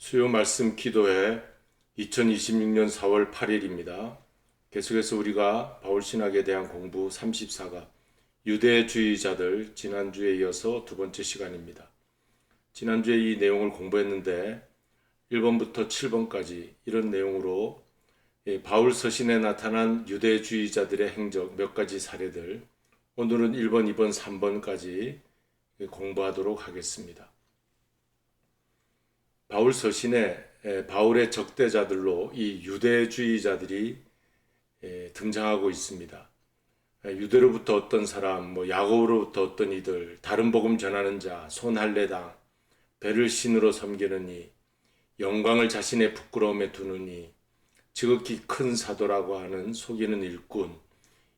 수요 말씀 기도회 2026년 4월 8일입니다. 계속해서 우리가 바울신학에 대한 공부 34가 유대주의자들 지난주에 이어서 두 번째 시간입니다. 지난주에 이 내용을 공부했는데 1번부터 7번까지 이런 내용으로 바울 서신에 나타난 유대주의자들의 행적 몇 가지 사례들, 오늘은 1번, 2번, 3번까지 공부하도록 하겠습니다. 바울 서신에 바울의 적대자들로 이 유대주의자들이 등장하고 있습니다. 유대로부터 어떤 사람, 야고보로부터 어떤 이들, 다른 복음 전하는 자, 손할례당, 배를 신으로 섬기는 이, 영광을 자신의 부끄러움에 두는 이, 지극히 큰 사도라고 하는 속이는 일꾼,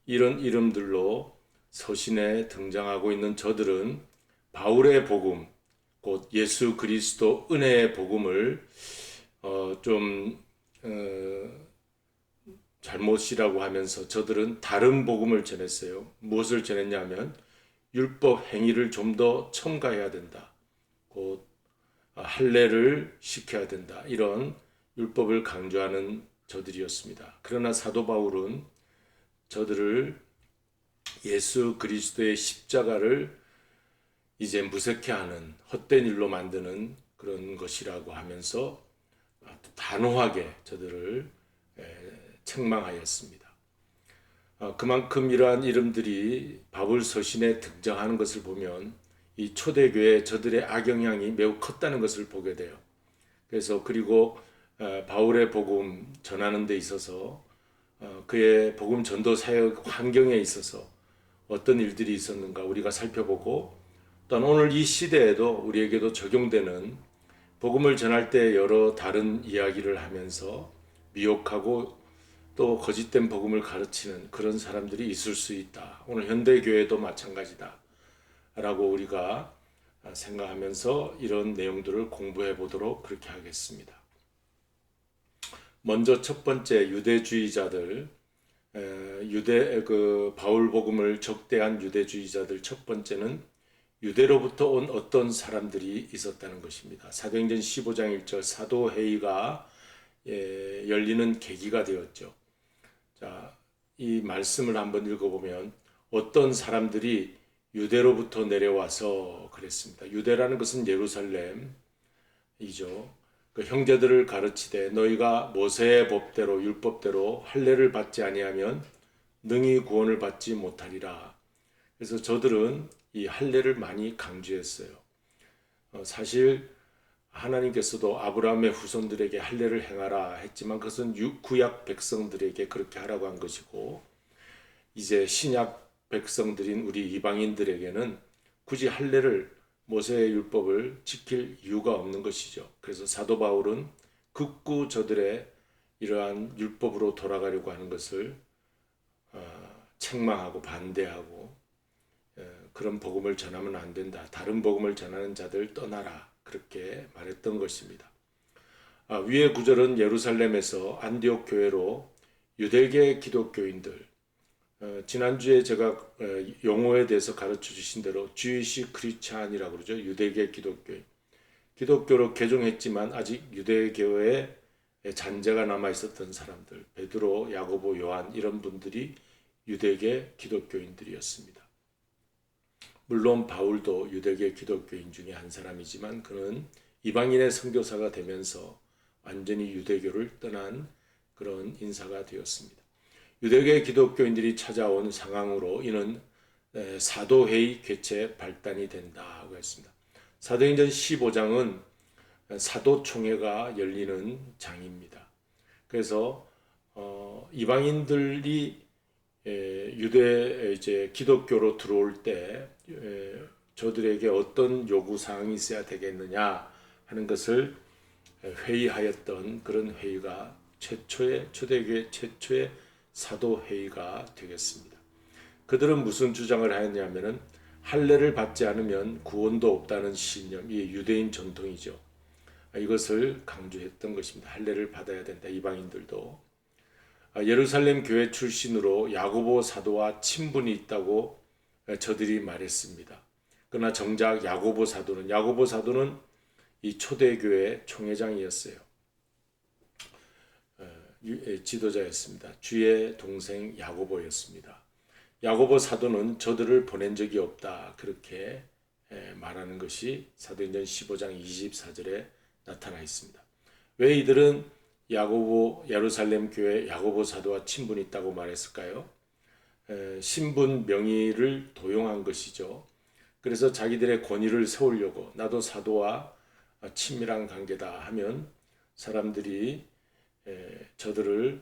이런 이름들로 서신에 등장하고 있는 저들은 바울의 복음, 곧 예수 그리스도 은혜의 복음을 잘못이라고 하면서 저들은 다른 복음을 전했어요. 무엇을 전했냐면 율법 행위를 좀 더 첨가해야 된다. 곧 할례를 시켜야 된다. 이런 율법을 강조하는 저들이었습니다. 그러나 사도 바울은 저들을 예수 그리스도의 십자가를 이제 무색해하는 헛된 일로 만드는 그런 것이라고 하면서 단호하게 저들을 책망하였습니다. 그만큼 이러한 이름들이 바울 서신에 등장하는 것을 보면 이 초대교회 저들의 악영향이 매우 컸다는 것을 보게 돼요. 그래서 그리고 바울의 복음 전하는 데 있어서 그의 복음 전도 사역 환경에 있어서 어떤 일들이 있었는가 우리가 살펴보고, 또한 오늘 이 시대에도 우리에게도 적용되는 복음을 전할 때 여러 다른 이야기를 하면서 미혹하고 또 거짓된 복음을 가르치는 그런 사람들이 있을 수 있다. 오늘 현대교회도 마찬가지다 라고 우리가 생각하면서 이런 내용들을 공부해 보도록 그렇게 하겠습니다. 먼저 첫 번째 유대주의자들, 바울 복음을 적대한 유대주의자들 첫 번째는 유대로부터 온 어떤 사람들이 있었다는 것입니다. 사도행전 15장 1절 사도회의가 열리는 계기가 되었죠. 자, 이 말씀을 한번 읽어보면 어떤 사람들이 유대로부터 내려와서 그랬습니다. 유대라는 것은 예루살렘이죠. 그 형제들을 가르치되 너희가 모세의 법대로 율법대로 할례를 받지 아니하면 능히 구원을 받지 못하리라. 그래서 저들은 이 할례를 많이 강조했어요. 사실 하나님께서도 아브라함의 후손들에게 할례를 행하라 했지만 그것은 구약 백성들에게 그렇게 하라고 한 것이고, 이제 신약 백성들인 우리 이방인들에게는 굳이 할례를 모세의 율법을 지킬 이유가 없는 것이죠. 그래서 사도 바울은 극구 저들의 이러한 율법으로 돌아가려고 하는 것을 책망하고 반대하고, 그런 복음을 전하면 안 된다. 다른 복음을 전하는 자들 떠나라. 그렇게 말했던 것입니다. 위의 구절은 예루살렘에서 안디옥 교회로 유대계 기독교인들, 지난주에 제가 용어에 대해서 가르쳐 주신 대로 Jewish Christian이라고 그러죠. 유대계 기독교인. 기독교로 개종했지만 아직 유대교에 잔재가 남아 있었던 사람들, 베드로, 야고보, 요한 이런 분들이 유대계 기독교인들이었습니다. 물론 바울도 유대계 기독교인 중에 한 사람이지만 그는 이방인의 선교사가 되면서 완전히 유대교를 떠난 그런 인사가 되었습니다. 유대계 기독교인들이 찾아온 상황으로 이는 사도회의 개최 발단이 된다고 했습니다. 사도행전 15장은 사도총회가 열리는 장입니다. 그래서 이방인들이 유대 이제 기독교로 들어올 때 저들에게 어떤 요구 사항이 있어야 되겠느냐 하는 것을 회의하였던 그런 회의가 초대교회 최초의 사도 회의가 되겠습니다. 그들은 무슨 주장을 하였냐면은 할례를 받지 않으면 구원도 없다는 신념, 이 유대인 전통이죠. 이것을 강조했던 것입니다. 할례를 받아야 된다. 이방인들도. 예루살렘 교회 출신으로 야고보 사도와 친분이 있다고 저들이 말했습니다. 그러나 정작 야고보 사도는 이 초대교회 총회장이었어요. 지도자였습니다. 주의 동생 야고보였습니다. 야고보 사도는 저들을 보낸 적이 없다, 그렇게 말하는 것이 사도행전 15장 24절에 나타나 있습니다. 왜 이들은 야고보 예루살렘 교회 야고보 사도와 친분이 있다고 말했을까요? 신분 명의를 도용한 것이죠. 그래서 자기들의 권위를 세우려고 나도 사도와 친밀한 관계다 하면 사람들이 저들을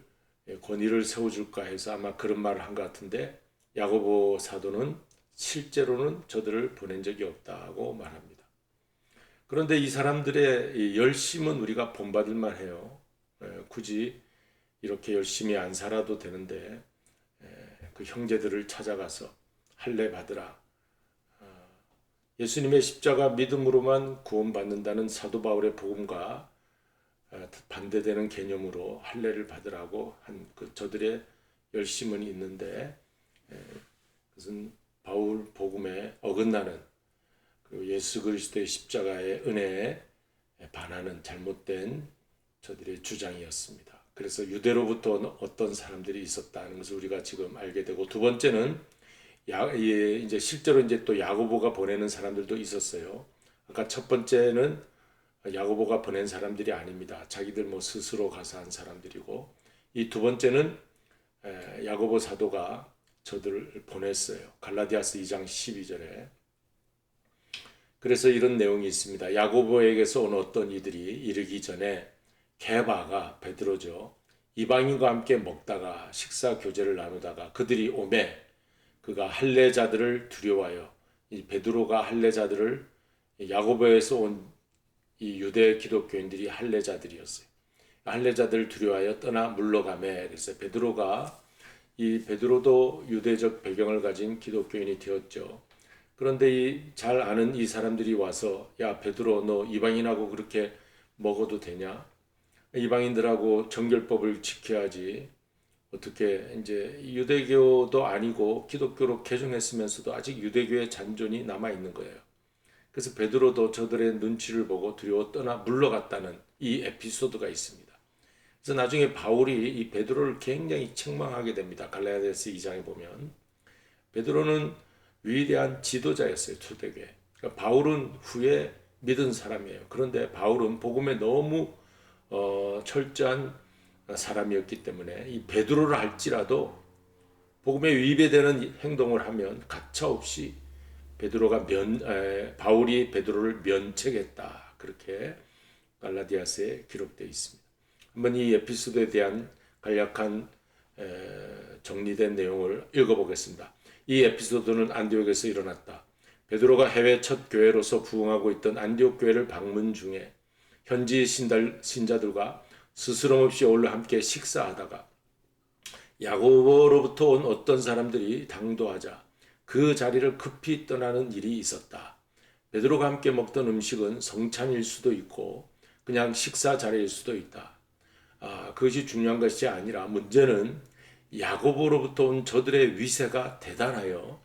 권위를 세워줄까 해서 아마 그런 말을 한 것 같은데, 야고보 사도는 실제로는 저들을 보낸 적이 없다고 말합니다. 그런데 이 사람들의 열심은 우리가 본받을 만해요. 굳이 이렇게 열심히 안 살아도 되는데 그 형제들을 찾아가서 할례 받으라, 예수님의 십자가 믿음으로만 구원받는다는 사도 바울의 복음과 반대되는 개념으로 할례를 받으라고 한 그 저들의 열심은 있는데, 그것은 바울 복음에 어긋나는, 그리고 예수 그리스도의 십자가의 은혜에 반하는 잘못된 저들의 주장이었습니다. 그래서 유대로부터 어떤 사람들이 있었다는 것을 우리가 지금 알게 되고, 두 번째는 이제 실제로 이제 또 야고보가 보내는 사람들도 있었어요. 아까 첫 번째는 야고보가 보낸 사람들이 아닙니다. 자기들 스스로 가서 한 사람들이고, 이 두 번째는 야고보 사도가 저들을 보냈어요. 갈라디아서 2장 12절에. 그래서 이런 내용이 있습니다. 야고보에게서 온 어떤 이들이 이르기 전에 게바가, 베드로죠, 이방인과 함께 먹다가 식사 교제를 나누다가 그들이 오매 그가 할례자들을 두려워하여, 이 베드로가 할례자들을, 야고보에서 온 이 유대 기독교인들이 할례자들이었어요. 할례자들을 두려워하여 떠나 물러가매. 그래서 베드로도 유대적 배경을 가진 기독교인이 되었죠. 그런데 이 잘 아는 이 사람들이 와서, 야 베드로, 너 이방인하고 그렇게 먹어도 되냐? 이방인들하고 정결법을 지켜야지. 어떻게 이제 유대교도 아니고 기독교로 개종했으면서도 아직 유대교의 잔존이 남아 있는 거예요. 그래서 베드로도 저들의 눈치를 보고 두려워 떠나 물러갔다는 이 에피소드가 있습니다. 그래서 나중에 바울이 이 베드로를 굉장히 책망하게 됩니다. 갈라디아서 2장에 보면 베드로는 위대한 지도자였어요, 초대교회. 그러니까 바울은 후에 믿은 사람이에요. 그런데 바울은 복음에 너무 철저한 사람이었기 때문에 이 베드로를 할지라도 복음에 위배되는 행동을 하면 가차없이 바울이 베드로를 면책했다, 그렇게 갈라디아서에 기록되어 있습니다. 한번 이 에피소드에 대한 간략한 정리된 내용을 읽어보겠습니다. 이 에피소드는 안디옥에서 일어났다. 베드로가 해외 첫 교회로서 부흥하고 있던 안디옥 교회를 방문 중에 현지 신자들과 스스럼 없이 어울려 함께 식사하다가 야고보로부터 온 어떤 사람들이 당도하자 그 자리를 급히 떠나는 일이 있었다. 베드로가 함께 먹던 음식은 성찬일 수도 있고 그냥 식사 자리일 수도 있다. 그것이 중요한 것이 아니라 문제는 야고보로부터 온 저들의 위세가 대단하여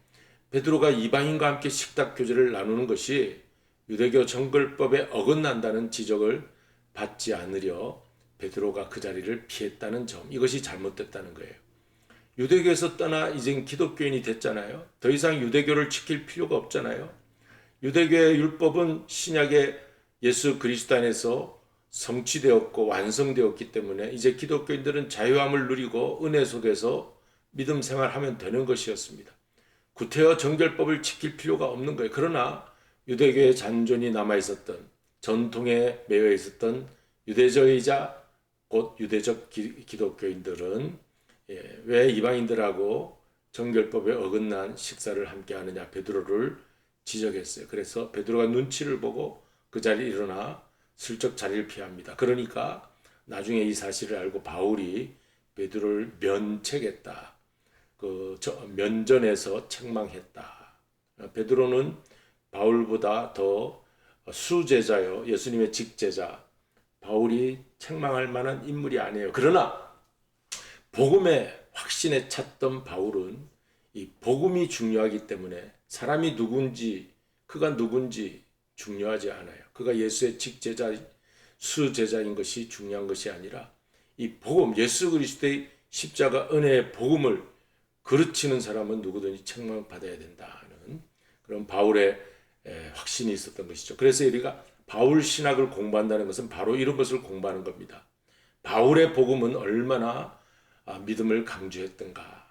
베드로가 이방인과 함께 식탁 교제를 나누는 것이 유대교 정결법에 어긋난다는 지적을 받지 않으려 베드로가 그 자리를 피했다는 점, 이것이 잘못됐다는 거예요. 유대교에서 떠나 이젠 기독교인이 됐잖아요. 더 이상 유대교를 지킬 필요가 없잖아요. 유대교의 율법은 신약의 예수 그리스도 안에서 성취되었고 완성되었기 때문에 이제 기독교인들은 자유함을 누리고 은혜 속에서 믿음 생활하면 되는 것이었습니다. 구태여 정결법을 지킬 필요가 없는 거예요. 그러나 유대교의 잔존이 남아있었던, 전통에 매여 있었던 유대적이자 곧 유대적 기독교인들은 왜 이방인들하고 정결법에 어긋난 식사를 함께 하느냐, 베드로를 지적했어요. 그래서 베드로가 눈치를 보고 그 자리에 일어나 슬쩍 자리를 피합니다. 그러니까 나중에 이 사실을 알고 바울이 베드로를 면책했다. 면전에서 책망했다. 베드로는 바울보다 더 수제자요, 예수님의 직제자, 바울이 책망할 만한 인물이 아니에요. 그러나 복음의 확신에 찼던 바울은 이 복음이 중요하기 때문에 사람이 누군지, 그가 누군지 중요하지 않아요. 그가 예수의 직제자, 수제자인 것이 중요한 것이 아니라 이 복음, 예수 그리스도의 십자가 은혜의 복음을 그르치는 사람은 누구든지 책망받아야 된다는 그런 바울의 확신이 있었던 것이죠. 그래서 우리가 바울 신학을 공부한다는 것은 바로 이런 것을 공부하는 겁니다. 바울의 복음은 얼마나 믿음을 강조했던가.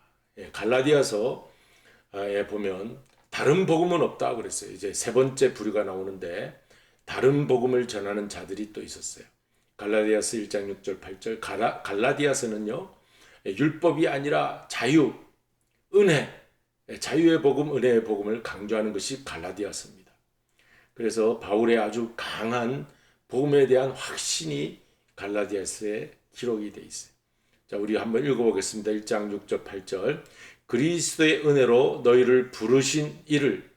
갈라디아서에 보면 다른 복음은 없다 그랬어요. 이제 세 번째 부류가 나오는데 다른 복음을 전하는 자들이 또 있었어요. 갈라디아서 1장 6절 8절 갈라디아서는요. 율법이 아니라 자유, 은혜, 자유의 복음, 은혜의 복음을 강조하는 것이 갈라디아서입니다. 그래서 바울의 아주 강한 복음에 대한 확신이 갈라디아서에 기록이 되어 있어요. 자, 우리 한번 읽어보겠습니다. 1장 6절 8절 그리스도의 은혜로 너희를 부르신 이를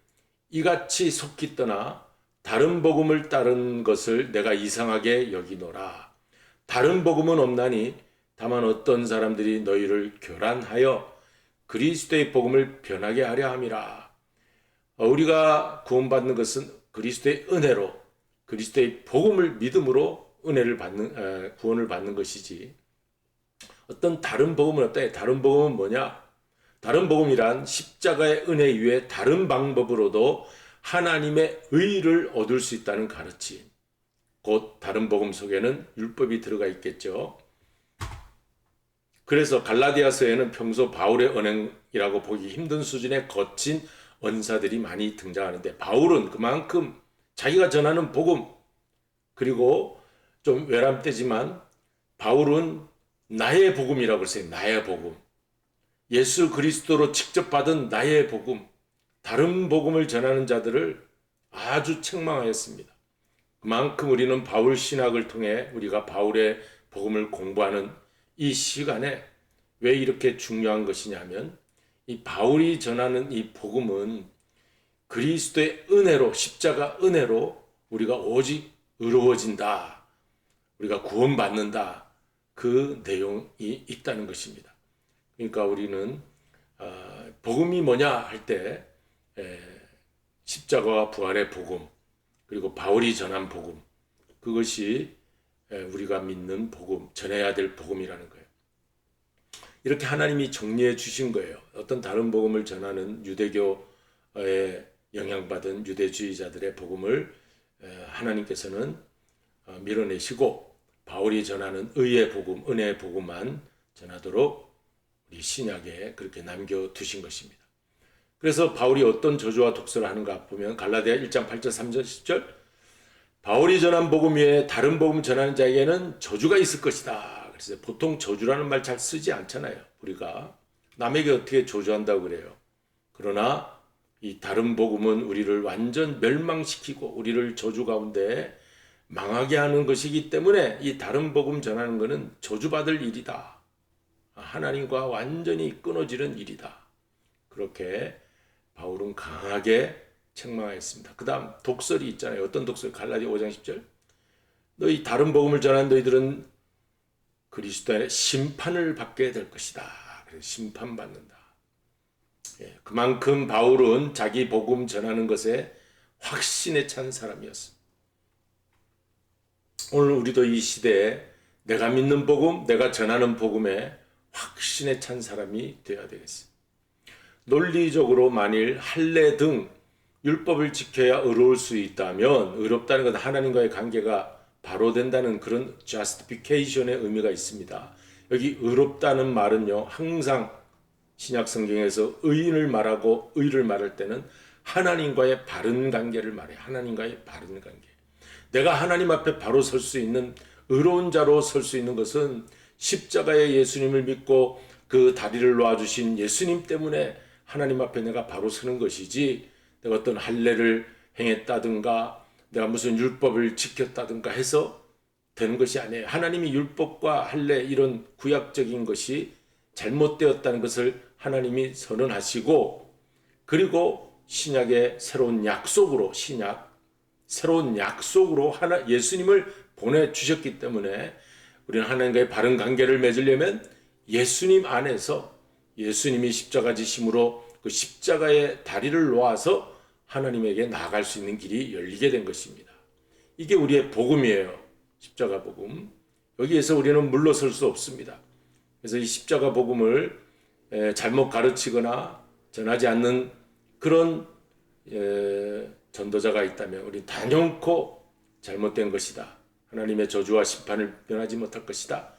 이같이 속히 떠나 다른 복음을 따른 것을 내가 이상하게 여기노라. 다른 복음은 없나니 다만 어떤 사람들이 너희를 교란하여 그리스도의 복음을 변하게 하려 함이라. 우리가 구원받는 것은 그리스도의 은혜로 그리스도의 복음을 믿음으로 은혜를 받는 구원을 받는 것이지 어떤 다른 복음은 없다. 다른 복음은 뭐냐? 다른 복음이란 십자가의 은혜 이외에 다른 방법으로도 하나님의 의를 얻을 수 있다는 가르침. 곧 다른 복음 속에는 율법이 들어가 있겠죠. 그래서 갈라디아서에는 평소 바울의 언행이라고 보기 힘든 수준의 거친 언사들이 많이 등장하는데 바울은 그만큼 자기가 전하는 복음 그리고 좀 외람되지만 바울은 나의 복음이라고 했어요. 나의 복음. 예수 그리스도로 직접 받은 나의 복음. 다른 복음을 전하는 자들을 아주 책망하였습니다. 그만큼 우리는 바울 신학을 통해 우리가 바울의 복음을 공부하는 이 시간에 왜 이렇게 중요한 것이냐면 이 바울이 전하는 이 복음은 그리스도의 은혜로 십자가 은혜로 우리가 오직 의로워진다. 우리가 구원받는다. 그 내용이 있다는 것입니다. 그러니까 우리는 복음이 뭐냐 할 때 십자가와 부활의 복음 그리고 바울이 전한 복음 그것이 우리가 믿는 복음, 전해야 될 복음이라는 거예요. 이렇게 하나님이 정리해 주신 거예요. 어떤 다른 복음을 전하는 유대교에 영향받은 유대주의자들의 복음을 하나님께서는 밀어내시고 바울이 전하는 의의 복음, 은혜의 복음만 전하도록 우리 신약에 그렇게 남겨두신 것입니다. 그래서 바울이 어떤 저주와 독설을 하는가 보면 갈라디아 1장 8절 3절 10절 바울이 전한 복음 외에 다른 복음 전하는 자에게는 저주가 있을 것이다. 그래서 보통 저주라는 말 잘 쓰지 않잖아요. 우리가 남에게 어떻게 저주한다고 그래요. 그러나 이 다른 복음은 우리를 완전 멸망시키고 우리를 저주 가운데 망하게 하는 것이기 때문에 이 다른 복음 전하는 것은 저주받을 일이다. 하나님과 완전히 끊어지는 일이다. 그렇게 바울은 강하게 책망하였습니다. 그 다음 독설이 있잖아요. 어떤 독설? 갈라디아 5장 10절 너희 다른 복음을 전한 너희들은 그리스도의 심판을 받게 될 것이다. 그래서 심판받는다. 그만큼 바울은 자기 복음 전하는 것에 확신에 찬 사람이었습니다. 오늘 우리도 이 시대에 내가 믿는 복음, 내가 전하는 복음에 확신에 찬 사람이 되어야 되겠습니다. 논리적으로 만일 할례 등 율법을 지켜야 의로울 수 있다면 의롭다는 건 하나님과의 관계가 바로 된다는 그런 justification의 의미가 있습니다. 여기 의롭다는 말은요. 항상 신약 성경에서 의인을 말하고 의를 말할 때는 하나님과의 바른 관계를 말해요. 하나님과의 바른 관계. 내가 하나님 앞에 바로 설 수 있는 의로운 자로 설 수 있는 것은 십자가의 예수님을 믿고 그 다리를 놓아주신 예수님 때문에 하나님 앞에 내가 바로 서는 것이지 내가 어떤 할례를 행했다든가 내가 무슨 율법을 지켰다든가 해서 되는 것이 아니에요. 하나님이 율법과 할례 이런 구약적인 것이 잘못되었다는 것을 하나님이 선언하시고 그리고 신약의 새로운 약속으로 새로운 약속으로 예수님을 보내주셨기 때문에 우리는 하나님과의 바른 관계를 맺으려면 예수님 안에서 예수님이 십자가 지심으로 그 십자가의 다리를 놓아서 하나님에게 나아갈 수 있는 길이 열리게 된 것입니다. 이게 우리의 복음이에요. 십자가 복음. 여기에서 우리는 물러설 수 없습니다. 그래서 이 십자가 복음을 잘못 가르치거나 전하지 않는 그런 전도자가 있다면 우리 단연코 잘못된 것이다. 하나님의 저주와 심판을 면하지 못할 것이다.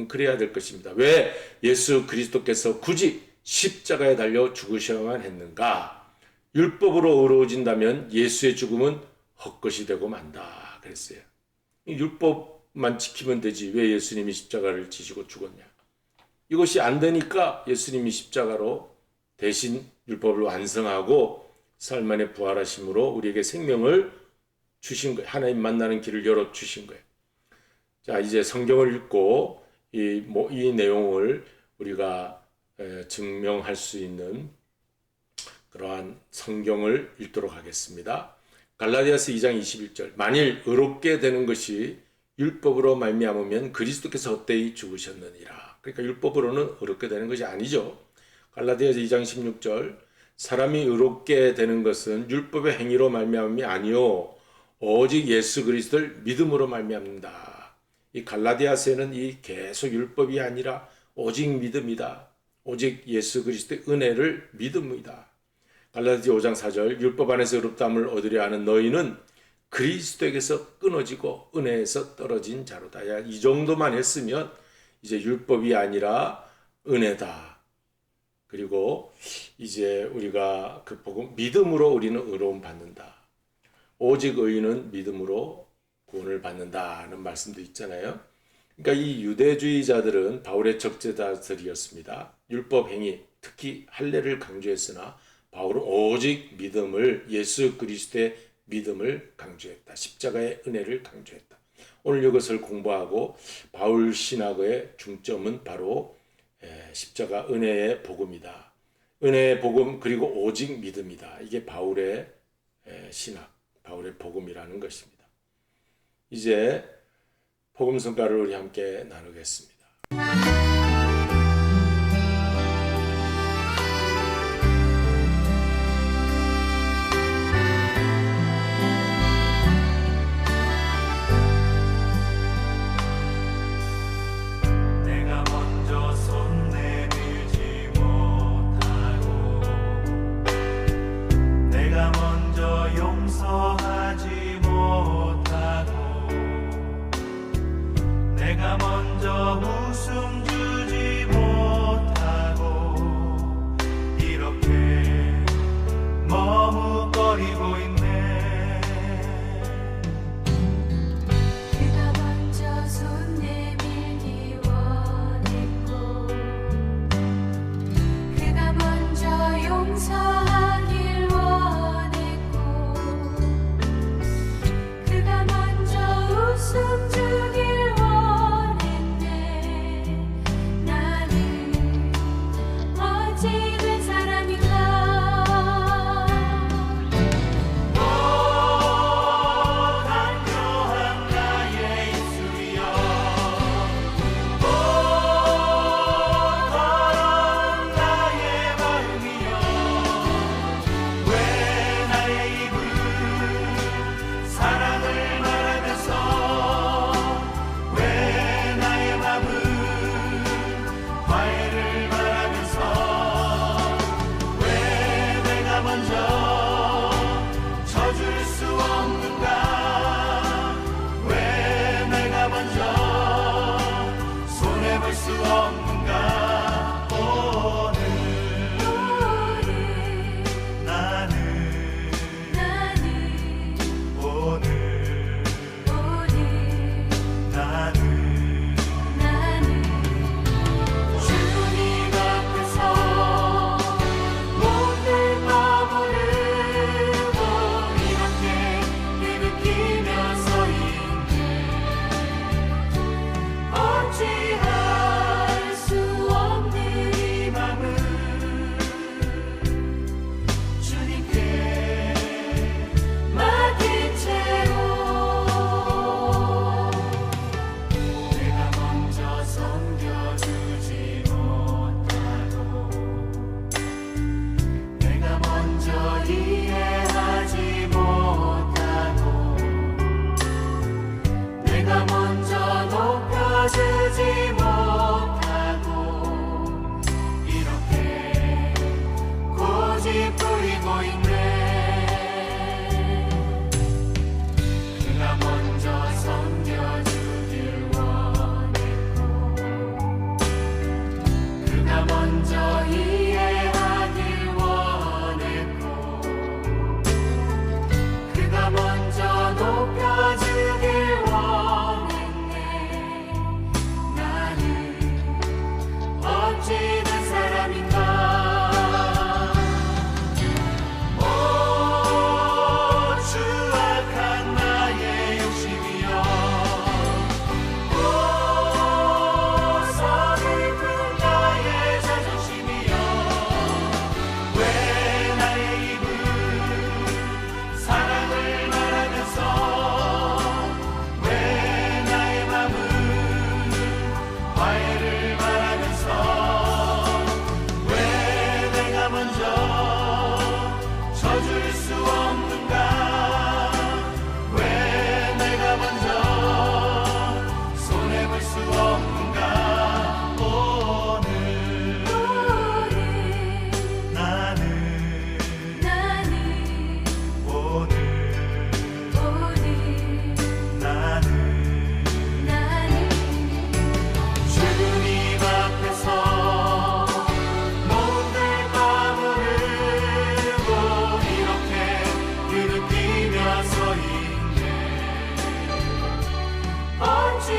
그래야 될 것입니다. 왜 예수 그리스도께서 굳이 십자가에 달려 죽으셔야만 했는가? 율법으로 의로워진다면 예수의 죽음은 헛것이 되고 만다 그랬어요. 율법만 지키면 되지 왜 예수님이 십자가를 지시고 죽었냐? 이것이 안 되니까 예수님이 십자가로 대신 율법을 완성하고 삶 안에 부활하심으로 우리에게 생명을 주신 거예요. 하나님 만나는 길을 열어 주신 거예요. 자, 이제 성경을 읽고 이 내용을 우리가 증명할 수 있는 그러한 성경을 읽도록 하겠습니다. 갈라디아서 2장 21절. 만일 의롭게 되는 것이 율법으로 말미암으면 그리스도께서 헛되이 죽으셨느니라. 그러니까 율법으로는 의롭게 되는 것이 아니죠. 갈라디아서 2장 16절. 사람이 의롭게 되는 것은 율법의 행위로 말미암음이 아니요 오직 예수 그리스도를 믿음으로 말미암는다. 이 갈라디아서에는 이 계속 율법이 아니라 오직 믿음이다. 오직 예수 그리스도의 은혜를 믿음이다. 갈라디아 5장 4절. 율법 안에서 의롭다함을 얻으려 하는 너희는 그리스도에게서 끊어지고 은혜에서 떨어진 자로다. 야, 이 정도만 했으면 이제 율법이 아니라 은혜다. 그리고 이제 우리가 그 복음 믿음으로 우리는 의로움 받는다. 오직 의인은 믿음으로 구원을 받는다는 말씀도 있잖아요. 그러니까 이 유대주의자들은 바울의 적재자들이었습니다. 율법 행위, 특히 할례를 강조했으나 바울은 오직 믿음을, 예수 그리스도의 믿음을 강조했다. 십자가의 은혜를 강조했다. 오늘 이것을 공부하고 바울 신학의 중점은 바로 십자가 은혜의 복음이다. 은혜의 복음 그리고 오직 믿음이다. 이게 바울의 신학, 바울의 복음이라는 것입니다. 이제 복음 성가를 우리 함께 나누겠습니다. 내가 먼저 웃음 주지 못하고 이렇게 머뭇거리고 있네. 그가 먼저 손 내밀기 원했고 그가 먼저 용서하길 원했고 그가 먼저 웃음 주길 원했네.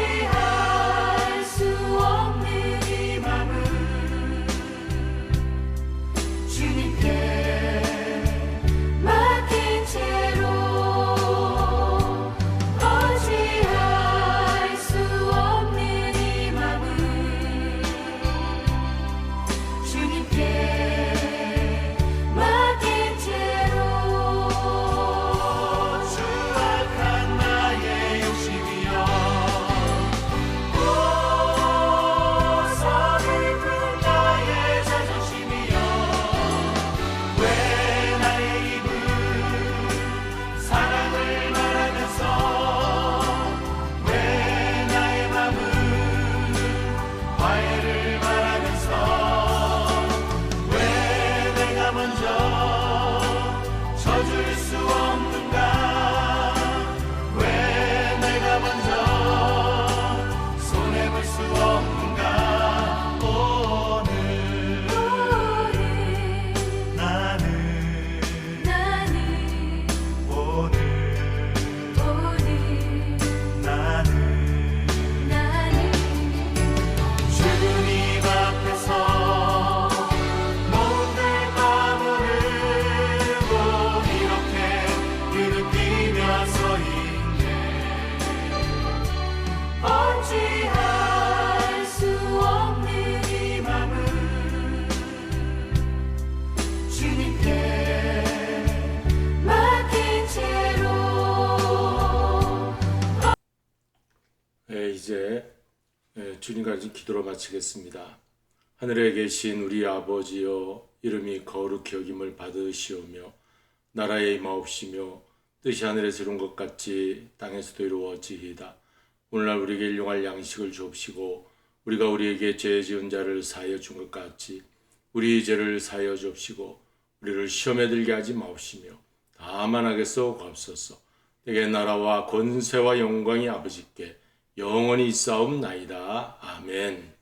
어찌할 수 없는 이 맘을 주님께 맡긴 채로 어찌할 수 없는 이 맘을 주님께 맡긴 채로 추악한 나의 욕심이여 서글픈 나의 자존심이여 왜 나의 입은 사랑을 말하면서 왜 나의 맘은 화해를 말하면서 왜 내가 먼저 져줄 수 없는가 왜 내가 먼저 손해볼 수 없는가 오늘 나는 오늘 나는 주님 앞에서 모든 까무르고 이렇게 뒤느끼며 서 있네 어찌할 수 없는 이 맘을 주님께 맡긴 채로 이제 주님과 기도로 마치겠습니다. 하늘에 계신 우리 아버지여 이름이 거룩히 여김을 받으시오며 나라에 임하옵시며 뜻이 하늘에서 이룬 것 같이 땅에서도 이루어지이다. 오늘날 우리에게 일용할 양식을 주옵시고 우리가 우리에게 죄 지은 자를 사하여 준 것 같이 우리 죄를 사하여 주옵시고 우리를 시험에 들게 하지 마옵시며 다만 하겠소 구하옵소서. 내게 나라와 권세와 영광이 아버지께 영원히 있사옵나이다. 아멘.